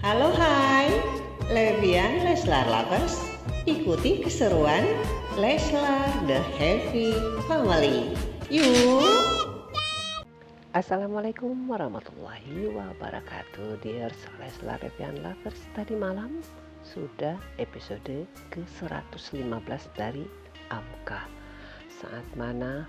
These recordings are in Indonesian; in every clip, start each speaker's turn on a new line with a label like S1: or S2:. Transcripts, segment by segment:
S1: Halo hai, Levian Leslar Lovers, ikuti keseruan Leslar The Happy Family. Yuk!
S2: Assalamualaikum warahmatullahi wabarakatuh, dear Leslar Levian Lovers. Tadi malam sudah episode ke-115 dari Amka, saat mana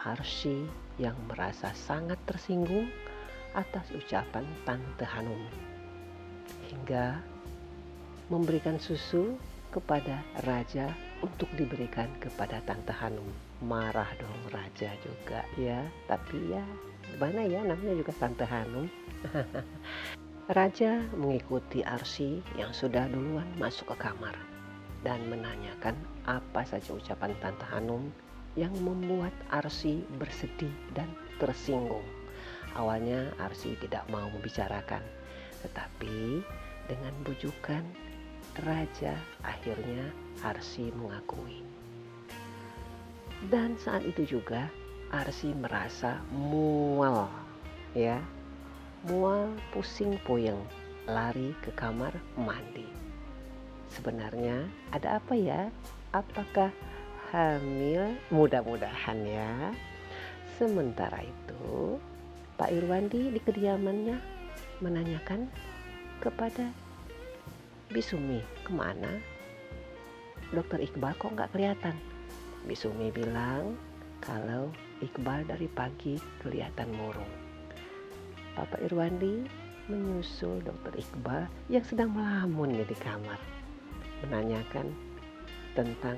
S2: Arsy yang merasa sangat tersinggung atas ucapan Tante Hanum hingga memberikan susu kepada Raja untuk diberikan kepada Tante Hanum. Marah dong Raja juga ya, tapi ya mana ya, namanya juga Tante Hanum. Raja mengikuti Arsy yang sudah duluan masuk ke kamar dan menanyakan apa saja ucapan Tante Hanum yang membuat Arsy bersedih dan tersinggung. Awalnya Arsy tidak mau membicarakan, tetapi dengan bujukan Raja akhirnya Arsy mengakui. Dan saat itu juga Arsy merasa mual, pusing puyeng, lari ke kamar mandi. Sebenarnya ada apa ya? Apakah hamil? Mudah-mudahan ya. Sementara itu Pak Irwandi di kediamannya menanyakan kepada Bisumi, kemana Dokter Iqbal kok nggak kelihatan? Bisumi bilang kalau Iqbal dari pagi kelihatan murung. Bapak Irwandi menyusul Dokter Iqbal yang sedang melamun di kamar, menanyakan tentang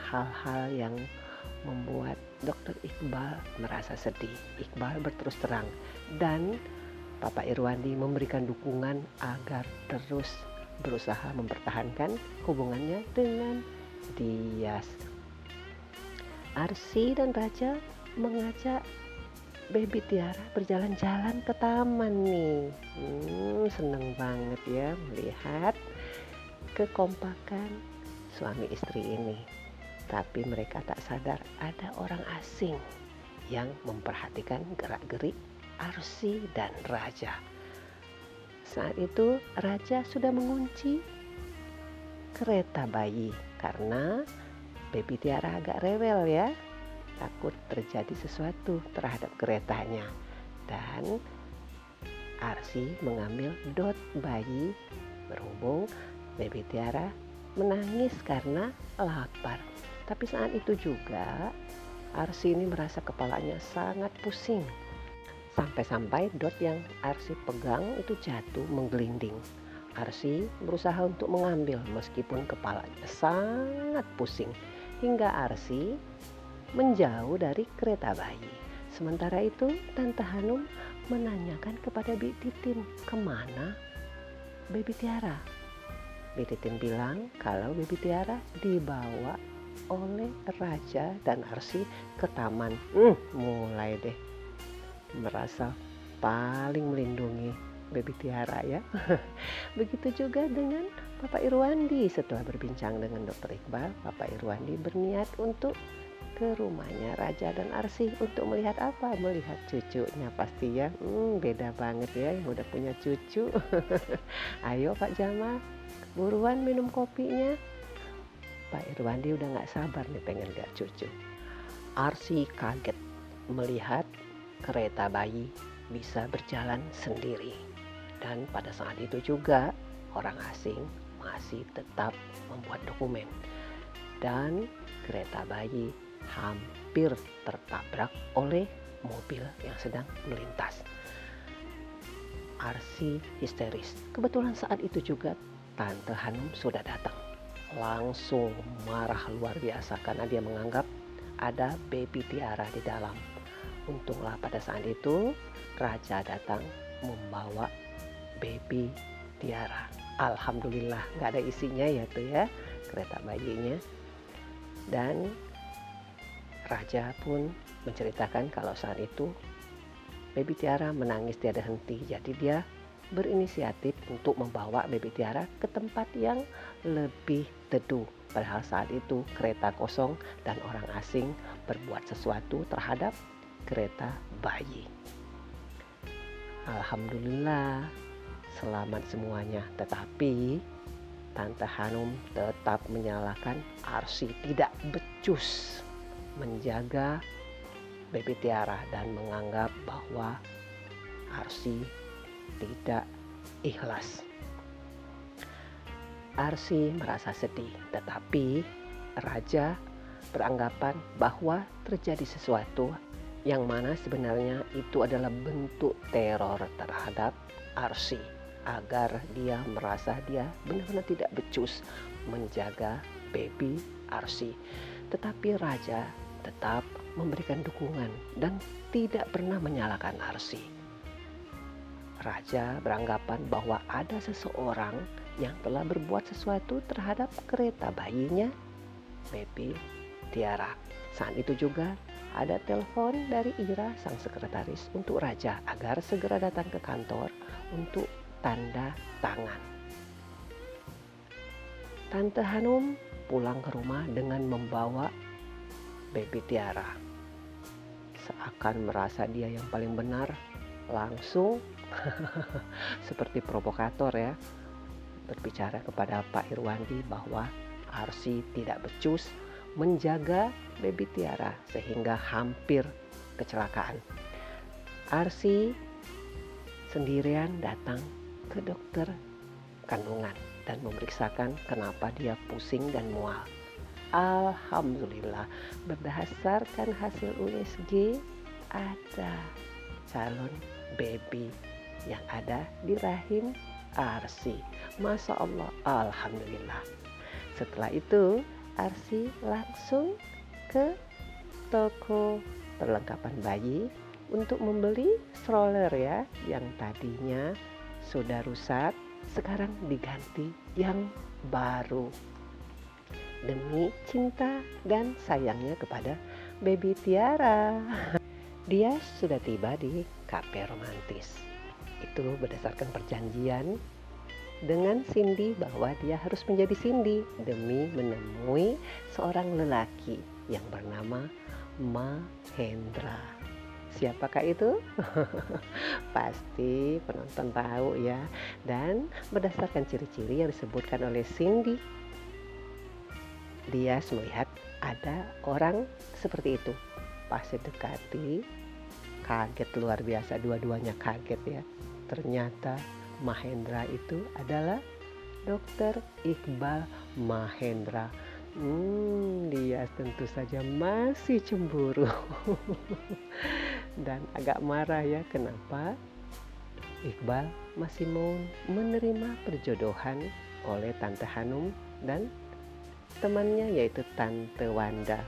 S2: hal-hal yang membuat Dokter Iqbal merasa sedih. Iqbal berterus terang dan Bapak Irwandi memberikan dukungan agar terus berusaha mempertahankan hubungannya dengan Dias. Arsy dan Raja mengajak Baby Tiara berjalan-jalan ke taman nih. Seneng banget ya melihat kekompakan suami istri ini. Tapi mereka tak sadar ada orang asing yang memperhatikan gerak-gerik Arsy dan Raja. Saat itu Raja sudah mengunci kereta bayi karena Baby Tiara agak rewel ya, takut terjadi sesuatu terhadap keretanya. Dan Arsy mengambil dot bayi, berhubung Baby Tiara menangis karena lapar. Tapi saat itu juga Arsy ini merasa kepalanya sangat pusing. Sampai-sampai dot yang Arsy pegang itu jatuh menggelinding. Arsy berusaha untuk mengambil meskipun kepalanya sangat pusing. Hingga Arsy menjauh dari kereta bayi. Sementara itu Tante Hanum menanyakan kepada Bi Titin, kemana Baby Tiara? Bi Titin bilang kalau Baby Tiara dibawa oleh Raja dan Arsy ke taman. Mulai deh merasa paling melindungi Baby Tiara ya. Begitu juga dengan Bapak Irwandi. Setelah berbincang dengan Dokter Iqbal, Bapak Irwandi berniat untuk ke rumahnya Raja dan Arsy untuk melihat apa? Melihat cucunya pasti ya. Beda banget ya yang udah punya cucu. Ayo Pak Jamal, buruan minum kopinya. Pak Irwandi udah gak sabar nih pengen lihat cucu. Arsy kaget melihat kereta bayi bisa berjalan sendiri. Dan pada saat itu juga orang asing masih tetap membuat dokumen. Dan kereta bayi hampir tertabrak oleh mobil yang sedang melintas. Arsy histeris. Kebetulan saat itu juga Tante Hanum sudah datang. Langsung marah luar biasa karena dia menganggap ada Baby Tiara di dalam. Untunglah pada saat itu Raja datang membawa Baby Tiara. Alhamdulillah gak ada isinya ya tuh ya kereta bayinya. Dan Raja pun menceritakan kalau saat itu Baby Tiara menangis tiada henti. Jadi dia berinisiatif untuk membawa Baby Tiara ke tempat yang lebih teduh. Padahal saat itu kereta kosong dan orang asing berbuat sesuatu terhadap kereta bayi. Alhamdulillah selamat semuanya. Tetapi Tante Hanum tetap menyalahkan Arsy tidak becus menjaga Baby Tiara dan menganggap bahwa Arsy tidak ikhlas. Arsy merasa sedih, tetapi Raja beranggapan bahwa terjadi sesuatu yang mana sebenarnya itu adalah bentuk teror terhadap Arsy agar dia merasa dia benar-benar tidak becus menjaga baby Arsy. Tetapi Raja tetap memberikan dukungan dan tidak pernah menyalahkan Arsy. Raja beranggapan bahwa ada seseorang yang telah berbuat sesuatu terhadap kereta bayinya, Baby Tiara. Saat itu juga ada telepon dari Ira, sang sekretaris, untuk Raja agar segera datang ke kantor untuk tanda tangan. Tante Hanum pulang ke rumah dengan membawa Baby Tiara. Seakan merasa dia yang paling benar, langsung seperti provokator ya, berbicara kepada Pak Irwandi bahwa Arsy tidak becus menjaga Baby Tiara sehingga hampir kecelakaan. Arsy sendirian datang ke dokter kandungan dan memeriksakan kenapa dia pusing dan mual. Alhamdulillah, berdasarkan hasil USG ada calon baby yang ada di rahim Arsy. Masya Allah, alhamdulillah. Setelah itu Arsy langsung ke toko perlengkapan bayi untuk membeli stroller ya, yang tadinya sudah rusak, sekarang diganti yang baru. Demi cinta dan sayangnya kepada Baby Tiara. Dia sudah tiba di kafe romantis. Itu berdasarkan perjanjian dengan Cindy bahwa dia harus menjadi Cindy demi menemui seorang lelaki yang bernama Mahendra. Siapakah itu? Pasti penonton tahu ya. Dan berdasarkan ciri-ciri yang disebutkan oleh Cindy, dia melihat ada orang seperti itu. Pas dekati, kaget luar biasa, dua-duanya kaget ya. Ternyata Mahendra itu adalah Dr. Iqbal Mahendra. Dia tentu saja masih cemburu dan agak marah ya, kenapa Iqbal masih mau menerima perjodohan oleh Tante Hanum dan temannya yaitu Tante Wanda.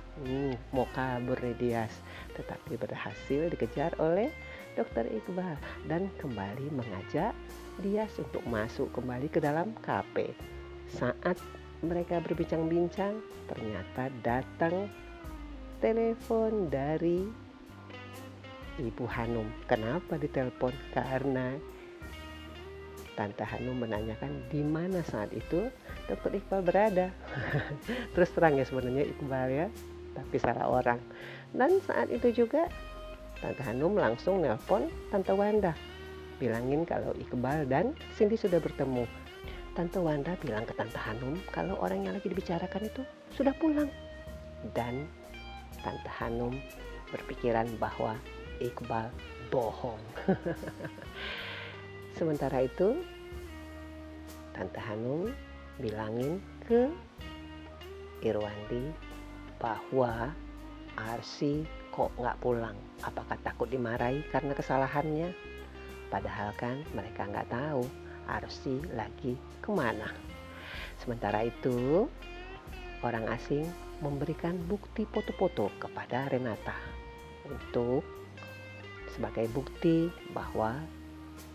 S2: Mau kabur nih dia, tetapi berhasil dikejar oleh Dr. Iqbal dan kembali mengajak dia untuk masuk kembali ke dalam kafe. Saat mereka berbincang-bincang, ternyata datang telepon dari Ibu Hanum. Kenapa ditelepon? Karena Tante Hanum menanyakan di mana saat itu Dr. Iqbal berada. Terus terang ya sebenarnya Iqbal ya, tapi salah orang. Dan saat itu juga Tante Hanum langsung nelpon Tante Wanda, bilangin kalau Iqbal dan Cindy sudah bertemu. Tante Wanda bilang ke Tante Hanum kalau orang yang lagi dibicarakan itu sudah pulang. Dan Tante Hanum berpikiran bahwa Iqbal bohong. Sementara itu Tante Hanum bilangin ke Irwandi bahwa Arsy kok nggak pulang. Apakah takut dimarahi karena kesalahannya? Padahal kan mereka nggak tahu Arsy lagi kemana. Sementara itu orang asing memberikan bukti foto-foto kepada Renata untuk sebagai bukti bahwa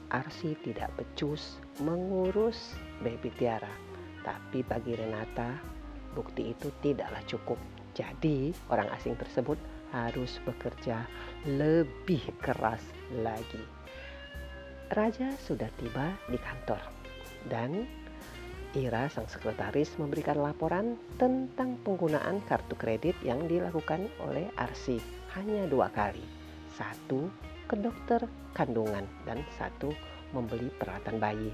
S2: Arsy tidak becus mengurus Baby Tiara. Tapi bagi Renata bukti itu tidaklah cukup. Jadi orang asing tersebut harus bekerja lebih keras lagi. Raja sudah tiba di kantor dan Ira sang sekretaris memberikan laporan tentang penggunaan kartu kredit yang dilakukan oleh Arsy hanya 2 kali. 1 ke dokter kandungan dan 1 membeli peralatan bayi.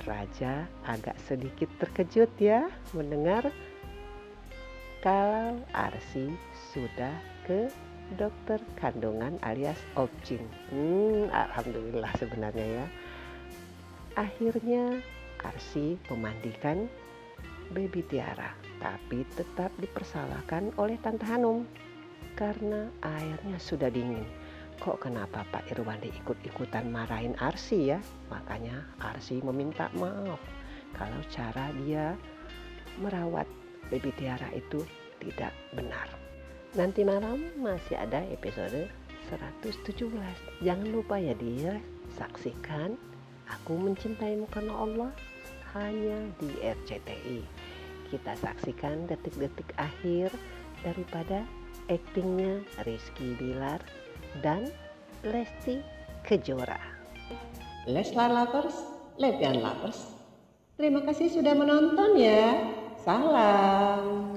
S2: Raja agak sedikit terkejut ya mendengar kalau Arsy sudah ke dokter kandungan alias obgyn. Alhamdulillah sebenarnya ya. Akhirnya Arsy memandikan baby Tiara, tapi tetap dipersalahkan oleh Tante Hanum karena airnya sudah dingin. Kok kenapa Pak Irwandi ikut-ikutan marahin Arsy ya? Makanya Arsy meminta maaf kalau cara dia merawat baby Tiara itu tidak benar. Nanti malam masih ada episode 117. Jangan lupa ya dia saksikan Aku Mencintaimu Karena Allah hanya di RCTI. Kita saksikan detik-detik akhir daripada aktingnya Rizky Bilar dan Lesti Kejora.
S1: Leslar Lovers, Levian Lovers, terima kasih sudah menonton ya. Salam.